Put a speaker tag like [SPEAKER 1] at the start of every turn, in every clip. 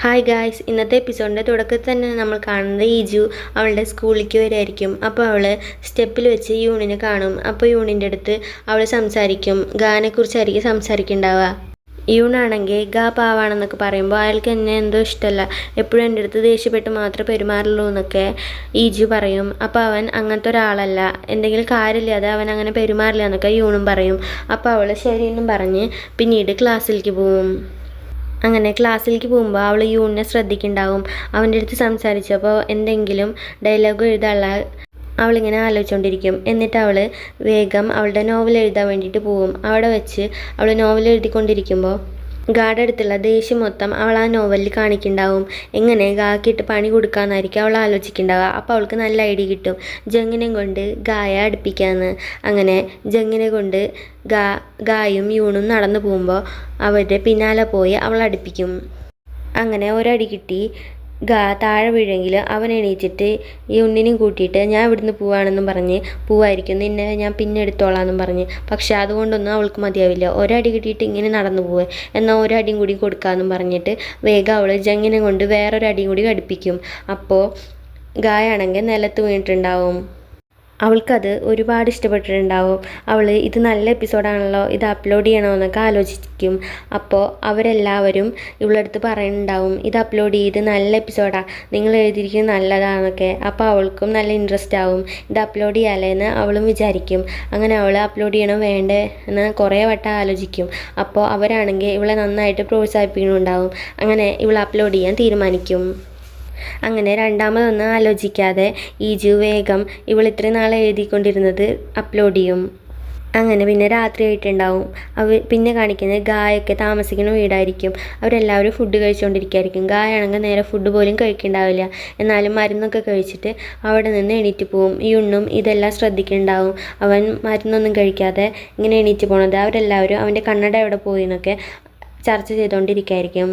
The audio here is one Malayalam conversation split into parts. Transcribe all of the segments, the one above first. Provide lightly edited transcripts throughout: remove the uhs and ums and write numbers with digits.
[SPEAKER 1] ഹായ് ഗായ്സ്, ഇന്നത്തെ എപ്പിസോഡിൻ്റെ തുടക്കത്തിൽ തന്നെ നമ്മൾ കാണുന്നത് ഈജു അവളുടെ സ്കൂളിലേക്ക് വരുമായിരിക്കും. അപ്പോൾ അവൾ സ്റ്റെപ്പിൽ വെച്ച് യൂണിനെ കാണും. അപ്പോൾ യൂണിൻ്റെ അടുത്ത് അവൾ സംസാരിക്കും. ഗാനെക്കുറിച്ചായിരിക്കും സംസാരിക്കുന്നുണ്ടാവുക. യൂണാണെങ്കിൽ ഗാ പാവാണെന്നൊക്കെ പറയുമ്പോൾ അയാൾക്ക് എന്നെ എന്തോ ഇഷ്ടമല്ല, എപ്പോഴും എൻ്റെ അടുത്ത് ദേഷ്യപ്പെട്ട് മാത്രമേ പെരുമാറുള്ളൂ എന്നൊക്കെ ഈജു പറയും. അപ്പോൾ അവൻ അങ്ങനത്തെ ഒരാളല്ല, എന്തെങ്കിലും കാര്യമില്ലാതെ അവൻ അങ്ങനെ പെരുമാറില്ല എന്നൊക്കെ യൂണും പറയും. അപ്പോൾ അവൾ ശരിയെന്നും പറഞ്ഞ് പിന്നീട് ക്ലാസ്സിലേക്ക് പോവും. അങ്ങനെ ക്ലാസ്സിലേക്ക് പോകുമ്പോൾ അവൾ യൂണിനെ ശ്രദ്ധിക്കുന്നുണ്ടാവും. അവൻ്റെ അടുത്ത് സംസാരിച്ചപ്പോൾ എന്തെങ്കിലും ഡയലോഗ് എഴുതാനുള്ള അവളിങ്ങനെ ആലോചിച്ചുകൊണ്ടിരിക്കും. എന്നിട്ട് അവൾ വേഗം അവളുടെ നോവൽ എഴുതാൻ വേണ്ടിയിട്ട് പോവും. അവിടെ വെച്ച് അവൾ നോവൽ എഴുതിക്കൊണ്ടിരിക്കുമ്പോൾ ഗായുടെ അടുത്തുള്ള ദേഷ്യം മൊത്തം അവൾ ആ നോവലിൽ കാണിക്കുന്നുണ്ടാവും. എങ്ങനെ ഗാക്കിട്ട് പണി കൊടുക്കാമെന്നായിരിക്കും അവൾ ആലോചിക്കുന്നുണ്ടാവുക. അപ്പോൾ അവൾക്ക് നല്ല ഐഡിയ കിട്ടും, ജങ്ങിനെ കൊണ്ട് ഗായെ അടുപ്പിക്കാമെന്ന്. അങ്ങനെ ജങ്ങിനെ കൊണ്ട് ഗായും യൂണും നടന്നു പോകുമ്പോൾ അവരുടെ പിന്നാലെ പോയി അവൾ അടുപ്പിക്കും. അങ്ങനെ ഒരടി കിട്ടി താഴെ വീഴെങ്കിൽ അവൻ എണീച്ചിട്ട് ഈ ഉണ്ണിനെയും കൂട്ടിയിട്ട് ഞാൻ ഇവിടുന്ന് പോവാണെന്നും പറഞ്ഞ് പോവായിരിക്കും, നിന്നെ ഞാൻ പിന്നെ എടുത്തോളാമെന്നും പറഞ്ഞ്. പക്ഷെ അതുകൊണ്ടൊന്നും അവൾക്ക് മതിയാവില്ല. ഒരടി കിട്ടിയിട്ട് ഇങ്ങനെ നടന്നു പോവേ, എന്നാൽ ഒരടിയും കൂടി കൊടുക്കാമെന്നും പറഞ്ഞിട്ട് വേഗം അവൾ ജങ്ങിനെ കൊണ്ട് വേറൊരടിയും കൂടി അടുപ്പിക്കും. അപ്പോൾ ഗായാണെങ്കിൽ നിലത്ത് വീണിട്ടുണ്ടാവും. അവൾക്കത് ഒരുപാട് ഇഷ്ടപ്പെട്ടിട്ടുണ്ടാവും. അവൾ ഇത് നല്ല എപ്പിസോഡാണല്ലോ, ഇത് അപ്ലോഡ് ചെയ്യണമെന്നൊക്കെ ആലോചിക്കും. അപ്പോൾ അവരെല്ലാവരും ഇവളടുത്ത് പറയുന്നുണ്ടാവും, ഇത് അപ്ലോഡ് ചെയ്ത് നല്ല എപ്പിസോഡാണ്, നിങ്ങൾ എഴുതിയിരിക്കുന്നത് നല്ലതാണെന്നൊക്കെ. അപ്പോൾ അവൾക്കും നല്ല ഇൻട്രസ്റ്റ് ആവും, ഇത് അപ്ലോഡ് ചെയ്യാമല്ലേ എന്ന് അവളും വിചാരിക്കും. അങ്ങനെ അവൾ അപ്ലോഡ് ചെയ്യണം വേണ്ടേ എന്ന് കുറേ വട്ടം ആലോചിക്കും. അപ്പോൾ അവരാണെങ്കിൽ ഇവളെ നന്നായിട്ട് പ്രോത്സാഹിപ്പിക്കുന്നുണ്ടാവും. അങ്ങനെ ഇവൾ അപ്ലോഡ് ചെയ്യാൻ തീരുമാനിക്കും. അങ്ങനെ രണ്ടാമതൊന്നും ആലോചിക്കാതെ ഈജു വേഗം ഇവൾ ഇത്രയും നാളെ എഴുതിക്കൊണ്ടിരുന്നത് അപ്ലോഡ് ചെയ്യും. അങ്ങനെ പിന്നെ രാത്രി ആയിട്ടുണ്ടാവും. പിന്നെ കാണിക്കുന്നത് ഗായൊക്കെ താമസിക്കുന്ന വീടായിരിക്കും. അവരെല്ലാവരും ഫുഡ് കഴിച്ചുകൊണ്ടിരിക്കുകയായിരിക്കും. ഗായാണെങ്കിൽ നേരെ ഫുഡ് പോലും കഴിക്കുന്നുണ്ടാവില്ല. എന്നാലും മരുന്നൊക്കെ കഴിച്ചിട്ട് അവിടെ നിന്ന് എണീറ്റ് പോവും. ഈ ഉണ്ണും ഇതെല്ലാം ശ്രദ്ധിക്കുന്നുണ്ടാവും. അവൻ മരുന്നൊന്നും കഴിക്കാതെ ഇങ്ങനെ എണീറ്റ് പോണത്. അവരെല്ലാവരും അവൻ്റെ കണ്ണട എവിടെ പോയി എന്നൊക്കെ ചർച്ച ചെയ്തുകൊണ്ടിരിക്കുകയായിരിക്കും.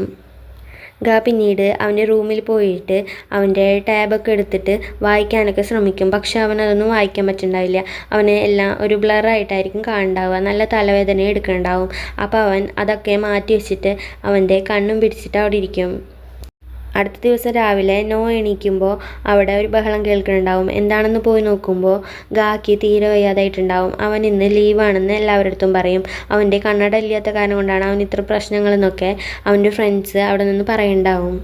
[SPEAKER 1] പിന്നീട് അവൻ്റെ റൂമിൽ പോയിട്ട് അവൻ്റെ ടാബൊക്കെ എടുത്തിട്ട് വായിക്കാനൊക്കെ ശ്രമിക്കും. പക്ഷെ അവനതൊന്നും വായിക്കാൻ പറ്റുന്നുണ്ടാവില്ല. അവന് എല്ലാം ഒരു ബ്ലറായിട്ടായിരിക്കും കാണുന്നുണ്ടാവുക. നല്ല തലവേദന എടുക്കുന്നുണ്ടാവും. അപ്പോൾ അവൻ അതൊക്കെ മാറ്റി വെച്ചിട്ട് അവൻ്റെ കണ്ണും പിടിച്ചിട്ട് അവിടെ ഇരിക്കും. അടുത്ത ദിവസം രാവിലെ എണീക്കുമ്പോൾ അവിടെ ഒരു ബഹളം കേൾക്കുന്നുണ്ടാവും. എന്താണെന്ന് പോയി നോക്കുമ്പോൾ ഗാക്കി തീരെ വയ്യാതായിട്ടുണ്ടാവും. അവൻ ഇന്ന് ലീവാണെന്ന് എല്ലാവരുടെ അടുത്തും പറയും. അവൻ്റെ കണ്ണട ഇല്ലാത്ത കാരണം കൊണ്ടാണ് അവൻ ഇത്ര പ്രശ്നങ്ങളെന്നൊക്കെ അവൻ്റെ ഫ്രണ്ട്സ് അവിടെ നിന്ന് പറയുന്നുണ്ടാവും.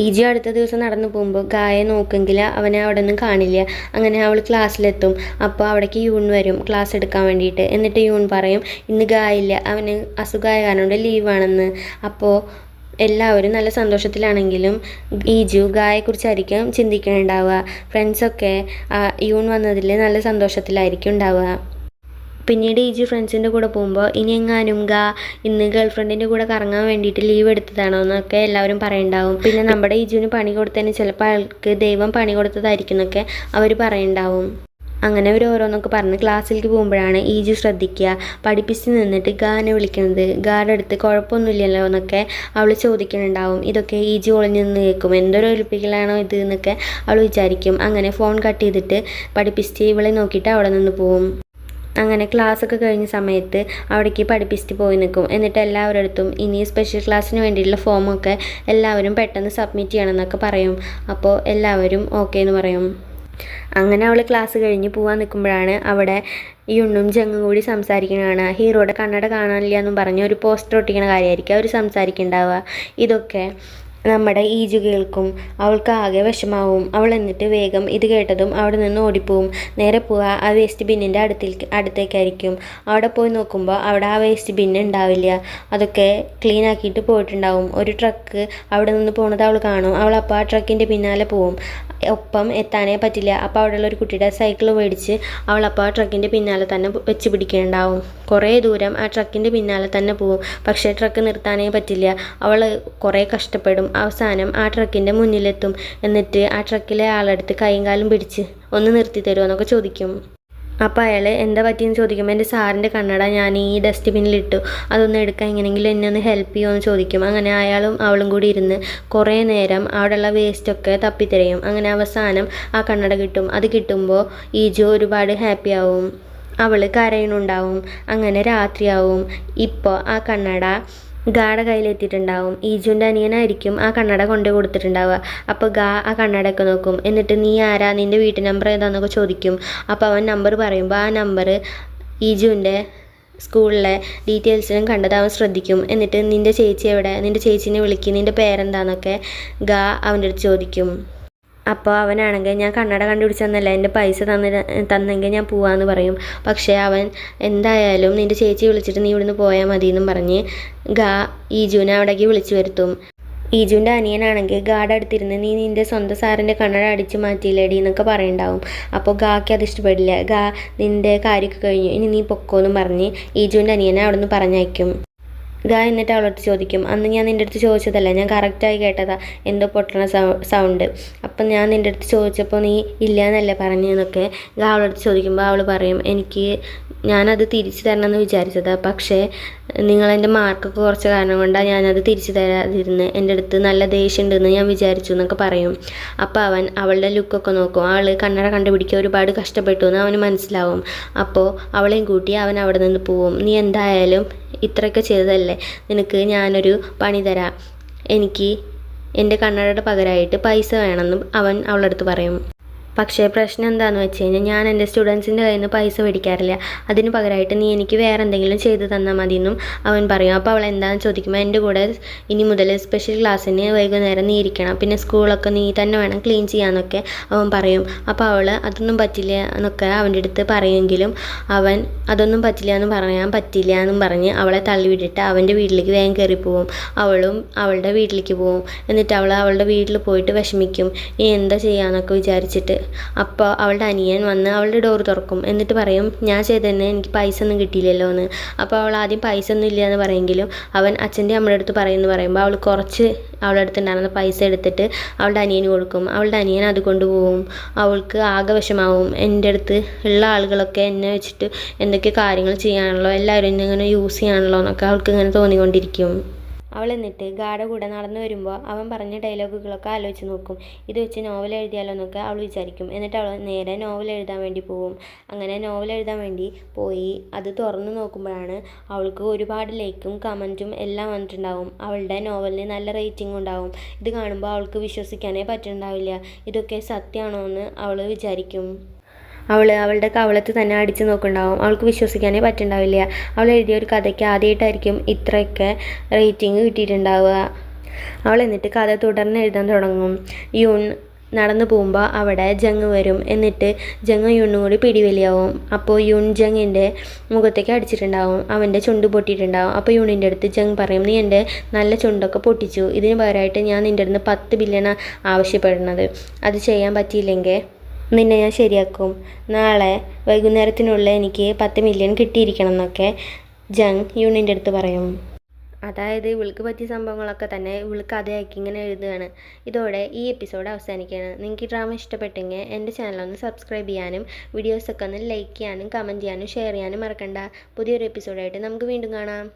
[SPEAKER 1] ഈജി അടുത്ത ദിവസം നടന്നു പോകുമ്പോൾ ഗായെ നോക്കെങ്കിൽ അവനെ അവിടെ ഒന്നും കാണില്ല. അങ്ങനെ അവൾ ക്ലാസ്സിലെത്തും. അപ്പോൾ അവിടേക്ക് യൂൺ വരും ക്ലാസ് എടുക്കാൻ വേണ്ടിയിട്ട്. എന്നിട്ട് യൂൺ പറയും ഇന്ന് ഗായില്ല, അവന് അസുഖമായ കാരണം കൊണ്ട് ലീവാണെന്ന്. അപ്പോൾ എല്ലാവരും നല്ല സന്തോഷത്തിലാണെങ്കിലും ഈജു ഗായെക്കുറിച്ചായിരിക്കും ചിന്തിക്കുന്നുണ്ടാവുക. ഫ്രണ്ട്സൊക്കെ യൂൺ വന്നതിൽ നല്ല സന്തോഷത്തിലായിരിക്കും ഉണ്ടാവുക. പിന്നീട് ഈജു ഫ്രണ്ട്സിൻ്റെ കൂടെ പോകുമ്പോൾ ഇനി എങ്ങാനും ഇന്ന് ഗേൾ ഫ്രണ്ടിൻ്റെ കൂടെ കറങ്ങാൻ വേണ്ടിയിട്ട് ലീവ് എടുത്തതാണോ എന്നൊക്കെ എല്ലാവരും പറയുന്നുണ്ടാവും. പിന്നെ നമ്മുടെ ഈജുവിന് പണി കൊടുത്തതിന് ചിലപ്പോൾ അയാൾക്ക് ദൈവം പണി കൊടുത്തതായിരിക്കും എന്നൊക്കെ അവർ പറയുന്നുണ്ടാവും. അങ്ങനെ അവർ ഓരോന്നൊക്കെ പറഞ്ഞ് ക്ലാസ്സിലേക്ക് പോകുമ്പോഴാണ് ഈജു ശ്രദ്ധിക്കുക പഠിപ്പിച്ച് നിന്നിട്ട് ഗാനെ വിളിക്കുന്നത്. ഗായുടെ അടുത്ത് കുഴപ്പമൊന്നുമില്ലല്ലോ എന്നൊക്കെ അവൾ ചോദിക്കുന്നുണ്ടാവും. ഇതൊക്കെ ഈജു ഒളിഞ്ഞു നിന്ന് കേൾക്കും. എന്തൊരു ഒലിപ്പിക്കലാണോ ഇത് എന്നൊക്കെ അവൾ വിചാരിക്കും. അങ്ങനെ ഫോൺ കട്ട് ചെയ്തിട്ട് പഠിപ്പിച്ച് ഇവളെ നോക്കിയിട്ട് അവിടെ നിന്ന് പോവും. അങ്ങനെ ക്ലാസ്സൊക്കെ കഴിഞ്ഞ സമയത്ത് അവിടേക്ക് പഠിപ്പിച്ചിട്ട് പോയി നിൽക്കും. എന്നിട്ട് എല്ലാവരുടെ അടുത്തും ഇനി സ്പെഷ്യൽ ക്ലാസ്സിന് വേണ്ടിയിട്ടുള്ള ഫോമൊക്കെ എല്ലാവരും പെട്ടെന്ന് സബ്മിറ്റ് ചെയ്യണമെന്നൊക്കെ പറയും. അപ്പോൾ എല്ലാവരും ഓക്കെ എന്ന് പറയും. അങ്ങനെ അവൾ ക്ലാസ് കഴിഞ്ഞ് പോകാൻ നിൽക്കുമ്പോഴാണ് അവിടെ ഈ ഉണ്ണും ജങ്ങും കൂടി സംസാരിക്കുന്നതാണ്. ഹീറോയുടെ കണ്ണട കാണാനില്ല എന്നും പറഞ്ഞ് ഒരു പോസ്റ്റർ ഒട്ടിക്കുന്ന കാര്യമായിരിക്കും അവർ സംസാരിക്കുന്നുണ്ടാവുക. ഇതൊക്കെ നമ്മുടെ ഈജു കേൾക്കും. അവൾക്ക് ആകെ വിഷമാവും. അവൾ എന്നിട്ട് വേഗം ഇത് കേട്ടതും അവിടെ നിന്ന് ഓടിപ്പോവും. നേരെ പോവുക ആ വേസ്റ്റ് ബിന്നിൻ്റെ അടുത്തേക്കായിരിക്കും. അവിടെ പോയി നോക്കുമ്പോൾ അവിടെ ആ വേസ്റ്റ് ബിന്ന് ഉണ്ടാവില്ല. അതൊക്കെ ക്ലീൻ ആക്കിയിട്ട് പോയിട്ടുണ്ടാവും. ഒരു ട്രക്ക് അവിടെ നിന്ന് പോണത് അവൾ കാണും. അവൾ അപ്പോൾ ആ ട്രക്കിൻ്റെ പിന്നാലെ പോവും. ഒപ്പം എത്താനേ പറ്റില്ല. അപ്പോൾ അവിടെയുള്ള ഒരു കുട്ടിയുടെ സൈക്കിൾ മേടിച്ച് അവൾ അപ്പോൾ ആ ട്രക്കിൻ്റെ പിന്നാലെ തന്നെ വെച്ച് പിടിക്കുന്നുണ്ടാവും. കുറേ ദൂരം ആ ട്രക്കിൻ്റെ പിന്നാലെ തന്നെ പോവും. പക്ഷേ ട്രക്ക് നിർത്താനേ പറ്റില്ല. അവൾ കുറേ കഷ്ടപ്പെടും. അവസാനം ആ ട്രക്കിൻ്റെ മുന്നിലെത്തും. എന്നിട്ട് ആ ട്രക്കിലെ ആളെടുത്ത് കൈയും കാലും പിടിച്ച് ഒന്ന് നിർത്തി തരുമോ എന്നൊക്കെ ചോദിക്കും. അപ്പോൾ അയാൾ എന്താ പറ്റിയെന്ന് ചോദിക്കുമ്പോൾ എൻ്റെ സാറിൻ്റെ കണ്ണട ഞാൻ ഈ ഡസ്റ്റ്ബിന്നിലിട്ടു, അതൊന്ന് എടുക്കാൻ എങ്ങനെയെങ്കിലും എന്നെ ഒന്ന് ഹെൽപ്പ് ചെയ്യുമോ എന്ന് ചോദിക്കും. അങ്ങനെ അയാളും അവളും കൂടി ഇരുന്ന് കുറേ നേരം അവിടെയുള്ള വേസ്റ്റൊക്കെ തപ്പിത്തിരയും. അങ്ങനെ അവസാനം ആ കണ്ണട കിട്ടും. അത് കിട്ടുമ്പോൾ ഈജു ഒരുപാട് ഹാപ്പി ആവും. അവൾ കരയുന്നുണ്ടാവും. അങ്ങനെ രാത്രിയാവും. ഇപ്പോൾ ആ കണ്ണട ഗായുടെ കയ്യിലെത്തിയിട്ടുണ്ടാവും. ഈജുവിൻ്റെ അനിയനായിരിക്കും ആ കണ്ണട കൊണ്ട് കൊടുത്തിട്ടുണ്ടാവുക. അപ്പോൾ ഗാ ആ കണ്ണടയൊക്കെ നോക്കും. എന്നിട്ട് നീ ആരാ, നിൻ്റെ വീട്ടു നമ്പർ ഏതാണെന്നൊക്കെ ചോദിക്കും. അപ്പോൾ അവൻ നമ്പർ പറയുമ്പോൾ ആ നമ്പർ ഈജുവിൻ്റെ സ്കൂളിലെ ഡീറ്റെയിൽസിലും കണ്ടത് അവൻ ശ്രദ്ധിക്കും. എന്നിട്ട് നിൻ്റെ ചേച്ചി എവിടെ, നിൻ്റെ ചേച്ചീനെ വിളിക്കും, നിൻ്റെ പേരെന്താന്നൊക്കെ ഗാ അവൻ്റെ അടുത്ത് ചോദിക്കും. അപ്പോൾ അവനാണെങ്കിൽ ഞാൻ കണ്ണട കണ്ടുപിടിച്ചെന്നല്ല, എൻ്റെ പൈസ തന്നെങ്കിൽ ഞാൻ പോവാമെന്ന് പറയും. പക്ഷേ അവൻ എന്തായാലും നിൻ്റെ ചേച്ചി വിളിച്ചിട്ട് നീ ഇവിടുന്ന് പോയാൽ മതി എന്നും പറഞ്ഞ് ഗാ ഈജുവിനെ അവിടേക്ക് വിളിച്ചു വരുത്തും. ഈജുവിൻ്റെ അനിയനാണെങ്കിൽ ഗായുടെ അടുത്തിരുന്ന് നീ നിൻ്റെ സ്വന്തം സാറിൻ്റെ കണ്ണട അടിച്ച് മാറ്റിയില്ലേടി എന്നൊക്കെ പറയുണ്ടാവും. അപ്പോൾ ഗായ്ക്ക് അത് ഇഷ്ടപ്പെടില്ല. ഗാ നിൻ്റെ കാര്യമൊക്കെ കഴിഞ്ഞു, ഇനി നീ പൊക്കോന്നും പറഞ്ഞ് ഈജുവിൻ്റെ അനിയനെ അവിടെ നിന്ന് പറഞ്ഞയക്കും. ഗാ എന്നിട്ട് അവളോട് ചോദിക്കും, അന്ന് ഞാൻ നിൻ്റെ അടുത്ത് ചോദിച്ചതല്ല, ഞാൻ കറക്റ്റായി കേട്ടതാ എന്തോ പൊട്ടണ സൗണ്ട്. അപ്പം ഞാൻ നിൻ്റെ അടുത്ത് ചോദിച്ചപ്പോൾ നീ ഇല്ല എന്നല്ലേ പറഞ്ഞതെന്നൊക്കെ ഗാ അവളടുത്ത് ചോദിക്കുമ്പോൾ അവൾ പറയും, ഞാനത് തിരിച്ചു തരണമെന്ന് വിചാരിച്ചതാണ്, പക്ഷേ നിങ്ങളെൻ്റെ മാർക്കൊക്കെ കുറച്ച് കാരണം കൊണ്ടാണ് ഞാനത് തിരിച്ചു തരാതിരുന്ന്, എൻ്റെ അടുത്ത് നല്ല ദേഷ്യം ഉണ്ടെന്ന് ഞാൻ വിചാരിച്ചു എന്നൊക്കെ പറയും. അപ്പോൾ അവൻ അവളുടെ ലുക്കൊക്കെ നോക്കും. അവൾ കണ്ണട കണ്ടുപിടിക്കാൻ ഒരുപാട് കഷ്ടപ്പെട്ടു എന്ന് അവന് മനസ്സിലാവും. അപ്പോൾ അവളെയും കൂട്ടി അവൻ അവിടെ നിന്ന് പോവും. നീ എന്തായാലും ഇത്രയൊക്കെ ചെയ്തതല്ലേ, നിനക്ക് ഞാനൊരു പണി തരാം, എനിക്ക് എൻ്റെ കണ്ണടയുടെ പകരമായിട്ട് പൈസ വേണമെന്നും അവൻ അവളടുത്ത് പറയും. പക്ഷേ പ്രശ്നം എന്താണെന്ന് വെച്ച് കഴിഞ്ഞാൽ ഞാൻ എൻ്റെ സ്റ്റുഡൻസിൻ്റെ കയ്യിൽ നിന്ന് പൈസ മേടിക്കാറില്ല, അതിന് പകരമായിട്ട് നീ എനിക്ക് വേറെ എന്തെങ്കിലും ചെയ്ത് തന്നാൽ മതി എന്നും അവൻ പറയും. അപ്പോൾ അവൾ എന്താണെന്ന് ചോദിക്കുമ്പോൾ എൻ്റെ കൂടെ ഇനി മുതൽ സ്പെഷ്യൽ ക്ലാസ്സിന് വൈകുന്നേരം നീ ഇരിക്കണം, പിന്നെ സ്കൂളൊക്കെ നീ തന്നെ വേണം ക്ലീൻ ചെയ്യാമെന്നൊക്കെ അവൻ പറയും. അപ്പോൾ അവൾ അതൊന്നും പറ്റില്ല എന്നൊക്കെ അവൻ്റെ അടുത്ത് പറയുമെങ്കിലും അവൻ അതൊന്നും പറ്റില്ല എന്ന് പറയാൻ പറ്റില്ല എന്നും പറഞ്ഞ് അവളെ തള്ളിവിട്ടിട്ട് അവൻ്റെ വീട്ടിലേക്ക് വേഗം കയറിപ്പോവും. അവളും അവളുടെ വീട്ടിലേക്ക് പോവും. എന്നിട്ട് അവൾ അവളുടെ വീട്ടിൽ പോയിട്ട് വിഷമിക്കും, ഇനി എന്താ ചെയ്യാമെന്നൊക്കെ വിചാരിച്ചിട്ട്. അപ്പോൾ അവളുടെ അനിയൻ വന്ന് അവളുടെ ഡോർ തുറക്കും. എന്നിട്ട് പറയും, ഞാൻ ചെയ്തതന്നെ, എനിക്ക് പൈസ ഒന്നും കിട്ടിയില്ലല്ലോ എന്ന്. അപ്പോൾ അവൾ ആദ്യം പൈസ ഒന്നും ഇല്ല എന്ന് പറയുമെങ്കിലും അവൻ അച്ഛൻ്റെ അമ്മയുടെ അടുത്ത് പറയുമ്പോൾ അവൾ കുറച്ച് അവളുടെ അടുത്ത് ഉണ്ടായിരുന്ന പൈസ എടുത്തിട്ട് അവളുടെ അനിയന് കൊടുക്കും. അവളുടെ അനിയൻ അത് കൊണ്ടുപോകും. അവൾക്ക് ആകെ വിഷമാവും. എൻ്റെ അടുത്ത് ഉള്ള ആളുകളൊക്കെ എന്നെ വെച്ചിട്ട് എന്തൊക്കെ കാര്യങ്ങൾ ചെയ്യാണല്ലോ, എല്ലാവരും എന്നെ ഇങ്ങനെ യൂസ് ചെയ്യാണല്ലോ എന്നൊക്കെ അവൾക്ക് ഇങ്ങനെ തോന്നിക്കൊണ്ടിരിക്കും. അവൾ എന്നിട്ട് ഗായുടെ കൂടെ നടന്നു വരുമ്പോൾ അവൻ പറഞ്ഞ ഡയലോഗുകളൊക്കെ ആലോചിച്ച് നോക്കും. ഇത് വെച്ച് നോവൽ എഴുതിയാലോ എന്നൊക്കെ അവൾ വിചാരിക്കും. എന്നിട്ട് അവൾ നേരെ നോവൽ എഴുതാൻ വേണ്ടി പോവും. അങ്ങനെ നോവൽ എഴുതാൻ വേണ്ടി പോയി അത് തുറന്നു നോക്കുമ്പോഴാണ് അവൾക്ക് ഒരുപാട് ലൈക്കും കമൻറ്റും എല്ലാം വന്നിട്ടുണ്ടാവും. അവളുടെ നോവലിന് നല്ല റേറ്റിംഗ് ഉണ്ടാവും. ഇത് കാണുമ്പോൾ അവൾക്ക് വിശ്വസിക്കാനേ പറ്റുന്നുണ്ടാവില്ല. ഇതൊക്കെ സത്യമാണോ എന്ന് അവൾ വിചാരിക്കും. അവളുടെ കവളത്ത് തന്നെ അടിച്ചു നോക്കുന്നുണ്ടാവും. അവൾക്ക് വിശ്വസിക്കാനേ പറ്റുന്നുണ്ടാവില്ല. അവൾ എഴുതിയ ഒരു കഥയ്ക്ക് ആദ്യമായിട്ടായിരിക്കും ഇത്രയൊക്കെ റേറ്റിംഗ് കിട്ടിയിട്ടുണ്ടാവുക. അവൾ എന്നിട്ട് കഥ തുടർന്ന് എഴുതാൻ തുടങ്ങും. യൂൺ നടന്നു പോകുമ്പോൾ അവിടെ ജങ് വരും. എന്നിട്ട് ജങ് യൂണും കൂടി പിടിവലിയാവും. അപ്പോൾ യൂൺ ജങ്ങിൻ്റെ മുഖത്തേക്ക് അടിച്ചിട്ടുണ്ടാവും. അവൻ്റെ ചുണ്ട് പൊട്ടിയിട്ടുണ്ടാവും. അപ്പോൾ യൂണിൻ്റെ അടുത്ത് ജങ് പറയും, നീ എൻ്റെ നല്ല ചുണ്ടൊക്കെ പൊട്ടിച്ചു, ഇതിന് പകരമായിട്ട് ഞാൻ നിൻ്റെ അടുത്ത് 10 ബില്യൺ ആവശ്യപ്പെടുന്നത്, അത് ചെയ്യാൻ പറ്റിയില്ലെങ്കിൽ നിന്നെ ഞാൻ ശരിയാക്കും, നാളെ വൈകുന്നേരത്തിനുള്ളിൽ എനിക്ക് 10 മില്യൺ കിട്ടിയിരിക്കണം എന്നൊക്കെ ജങ് യൂണിൻ്റെ അടുത്ത് പറയും. അതായത് ഇവൾക്ക് പറ്റിയ സംഭവങ്ങളൊക്കെ തന്നെ ഇവൾക്ക് കഥയാക്കി ഇങ്ങനെ എഴുതുകയാണ്. ഇതോടെ ഈ എപ്പിസോഡ് അവസാനിക്കുകയാണ്. നിങ്ങൾക്ക് ഈ ഡ്രാമ ഇഷ്ടപ്പെട്ടെങ്കിൽ എൻ്റെ ചാനലൊന്ന് സബ്സ്ക്രൈബ് ചെയ്യാനും വീഡിയോസൊക്കെ ഒന്ന് ലൈക്ക് ചെയ്യാനും കമൻറ്റ് ചെയ്യാനും ഷെയർ ചെയ്യാനും മറക്കണ്ട. പുതിയൊരു എപ്പിസോഡായിട്ട് നമുക്ക് വീണ്ടും കാണാം.